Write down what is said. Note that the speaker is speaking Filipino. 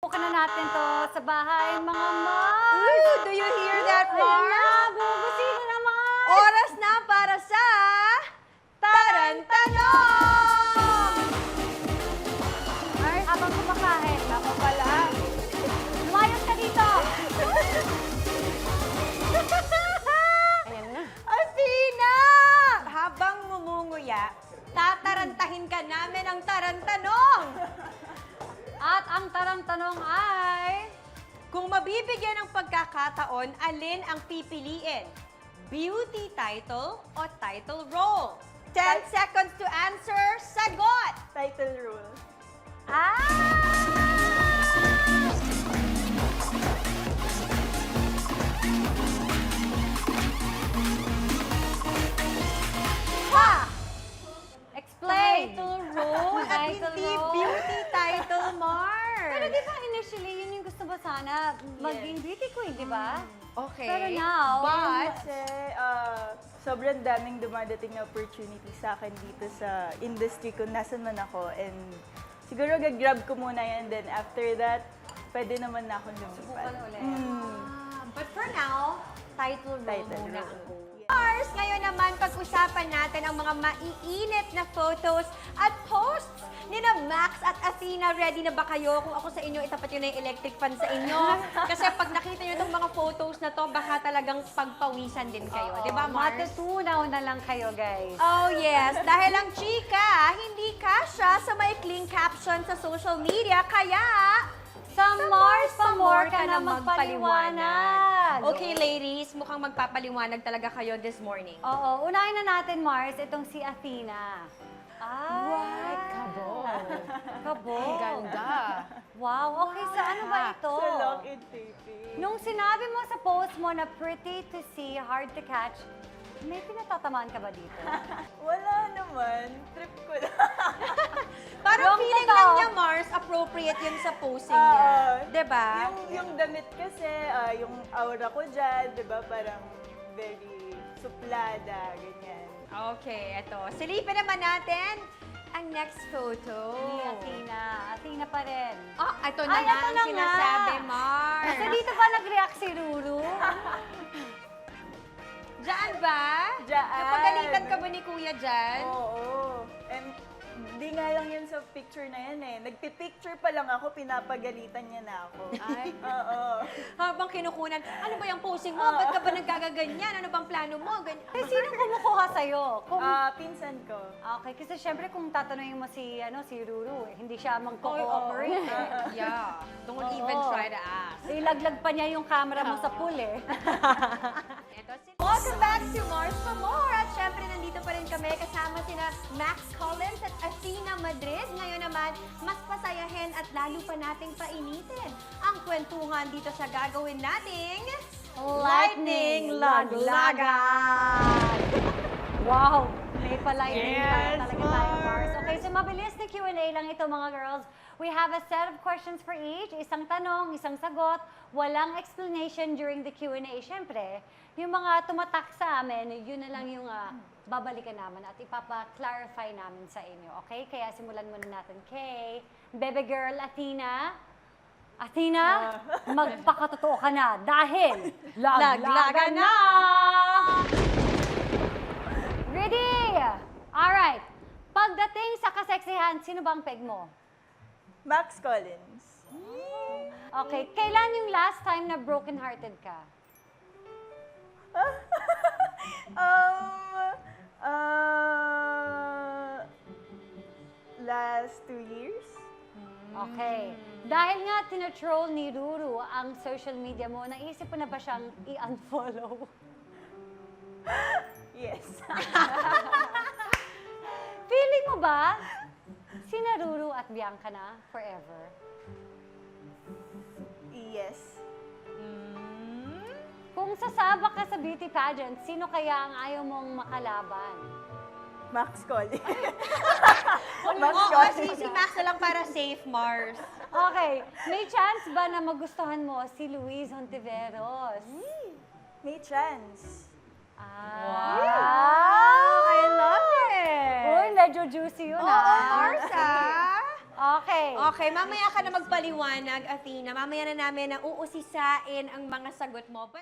Bukan na natin to sa bahay, mga Mars! Ooh, do you hear that, Ayun Mars? na, bubusina naman! Oras na para sa Tarantanong! Mars, habang kumakain, Ako pala. lumayos ka dito! Ayan na. Athena! Habang mumunguya, tatarantahin ka namin ang tarantanong! At ang tarang tanong ay... Kung mabibigyan ng pagkakataon, alin ang pipiliin? Beauty title o title role? 10 seconds to answer. Sagot! Title rule. Ha! Explain! Title role at Title hindi role. beauty title, Mars. Pero di ba initially, yun yung gusto mo sana, maging beauty queen, di ba? Okay. Pero now, But, Kasi sobrang daming dumadating na opportunity sa akin dito sa industry kung nasan man ako. And siguro gagrab ko muna yan. Then after that, pwede naman na akong lumipat. Subukan ulit. but for now, title role Title muna role. ako. Mars, ngayon naman pag-usapan natin ang mga maiinit na photos at posts ni na Max at Athena. Ready na ba kayo? Kung ako sa inyo, itapat yun na yung electric fan sa inyo. Kasi pag nakita nyo itong mga photos na to, baka talagang pagpawisan din kayo. Di ba, Mars? Matutunaw na lang kayo, guys. Oh yes, dahil ang chika, hindi kasya sa maikling caption sa social media, kaya Sa Mars pa more ka na magpaliwanag. Okay, ladies, mukhang magpapaliwanag talaga kayo this morning. Oo, unahin na natin, Mars, itong si Athena. Right, kabog. Kabog. Ang ganda. Wow, okay, sa ano ba ito? Sa lock and taping. Nung sinabi mo sa post mo na pretty to see, hard to catch, may pinatatamaan ka ba dito? Wala naman. Trip ko lang. Parang Yung feeling totoo. lang niya, Mars, appropriate yun sa posing niya. Diba? Yung damit kasi, yung aura ko dyan, di ba, parang very suplada, ganyan. Okay, eto. Silipin naman natin ang next photo. Ni Athena. Athena pa rin. Oh, ito na Ay, nga ito ang na nga. sinasabi, Mars. So dito ba nag-react si Ruru? Diyan ba? Diyan. Napagalitan ka ba ni Kuya dyan? Oo. And di nga lang yun sa picture na yan eh. Nagpipicture pa lang ako, pinapagalitan niya na ako. Ay. Oo. Habang kinukunan, ano ba yung posing mo? Ba't ka ba nagkagaganyan? Ano bang plano mo? Ganyan. Eh, sino kumukuha sa'yo? Kung, Pinsan ko. okay, kasi syempre kung tatanungin mo si, si Ruru, hindi siya magko-cooperate. Yeah. Don't Oo. even try to ask. Ilaglag pa niya yung camera mo sa pool eh. Ito si Welcome back to Mars for More. At syempre, nandito pa rin kami kasama sina Max Collins at Athena Madrid. Ngayon naman, mas pasayahin at lalo pa nating painitin ang kwentuhan dito sa gagawin nating Lightning Laglagan! Wow! May pa-lightning Yes, talaga tayo, Mars. Mars. Okay, so mabilis na Q&A lang ito, mga girls. We have a set of questions for each. Isang tanong, isang sagot. Walang explanation during the Q&A. Siyempre, yung mga tumatak sa amin, yun na lang yung babalikan namin at ipapa-clarify namin sa inyo. Okay? Kaya simulan muna natin kay Bebe Girl Athena. Athena, magpakatotoo ka na dahil laglagan na! Ready? Alright. Pagdating sa kaseksihan, sino bang peg mo? Max Collins. Okay, kailan yung last time na broken-hearted ka? Last 2 years? Okay. Dahil nga tinatroll ni Ruru ang social media mo, naisip mo na ba siyang i-unfollow? Yes. Feeling mo ba, sina Ruru at Bianca na forever? Yes. Kung sasabak ka sa beauty pageant, sino kaya ang ayaw mong makalaban? Max Collins. Max Collins. si Max na lang para safe, Mars. Okay, may chance ba na magustuhan mo si Luis Hontiveros? May chance. Wow! I love it! Uy, medyo juicy yun Oo, ah. Mars, ah. Okay. Okay, mamaya ka na magpaliwanag, Athena. Mamaya na namin na uusisain ang mga sagot mo. But